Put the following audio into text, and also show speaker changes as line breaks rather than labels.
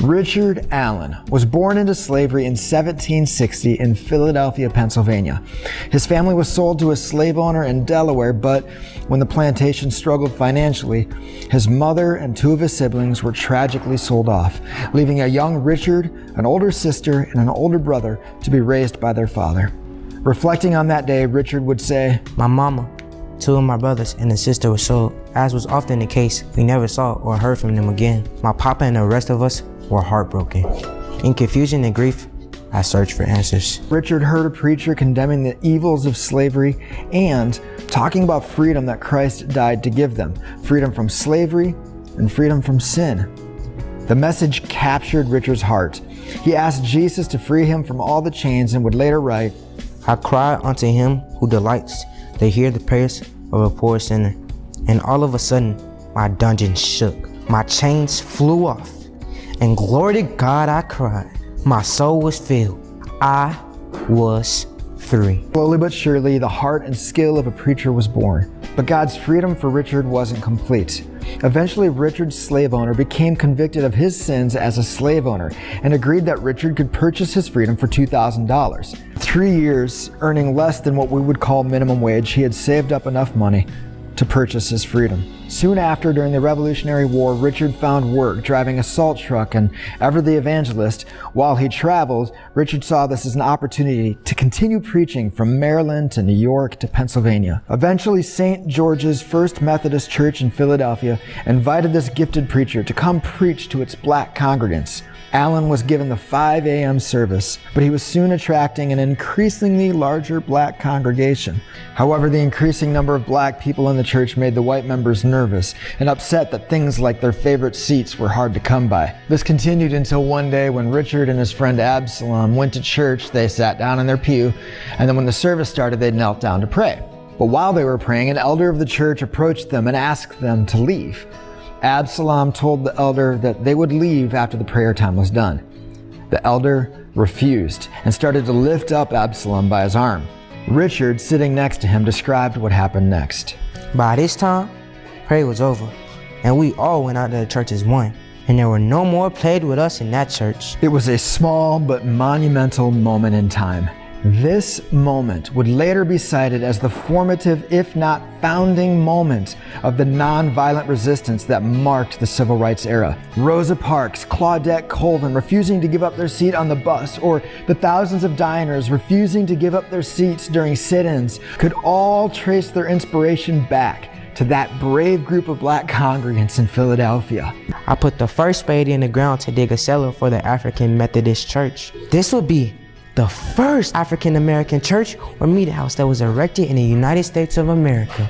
Richard Allen was born into slavery in 1760 in Philadelphia, Pennsylvania. His family was sold to a slave owner in Delaware, but when the plantation struggled financially, his mother and two of his siblings were tragically sold off, leaving a young Richard, an older sister, and an older brother to be raised by their father. Reflecting on that day, Richard would say,
"My mama, two of my brothers, and a sister were sold. As was often the case, we never saw or heard from them again. My papa and the rest of us were heartbroken. In confusion and grief, I searched for answers."
Richard heard a preacher condemning the evils of slavery and talking about freedom that Christ died to give them, freedom from slavery and freedom from sin. The message captured Richard's heart. He asked Jesus to free him from all the chains and would later write,
"I cry unto him who delights to hear the prayers of a poor sinner. And all of a sudden, my dungeon shook. My chains flew off. And glory to God, I cried. My soul was filled. I was free."
Slowly but surely, the heart and skill of a preacher was born. But God's freedom for Richard wasn't complete. Eventually, Richard's slave owner became convicted of his sins as a slave owner and agreed that Richard could purchase his freedom for $2,000. 3 years, earning less than what we would call minimum wage, he had saved up enough money to purchase his freedom. Soon after, during the Revolutionary War, Richard found work driving a salt truck, and ever the evangelist, while he traveled, Richard saw this as an opportunity to continue preaching from Maryland to New York to Pennsylvania. Eventually, St. George's First Methodist Church in Philadelphia invited this gifted preacher to come preach to its black congregants. Allen was given the 5 a.m. service, but he was soon attracting an increasingly larger black congregation. However, the increasing number of black people in the church made the white members nervous and upset that things like their favorite seats were hard to come by. This continued until one day when Richard and his friend Absalom went to church. They sat down in their pew, and then when the service started, they knelt down to pray. But while they were praying, an elder of the church approached them and asked them to leave. Absalom told the elder that they would leave after the prayer time was done. The elder refused and started to lift up Absalom by his arm. Richard, sitting next to him, described what happened next.
By this time, prayer was over, and we all went out of the church as one. And there were no more played with us in that church.
It was a small but monumental moment in time. This moment would later be cited as the formative, if not founding moment of the nonviolent resistance that marked the civil rights era. Rosa Parks, Claudette Colvin refusing to give up their seat on the bus, or the thousands of diners refusing to give up their seats during sit-ins could all trace their inspiration back to that brave group of black congregants in Philadelphia.
I put the first spade in the ground to dig a cellar for the African Methodist Church. This would be the first African American church or meeting house that was erected in the United States of America.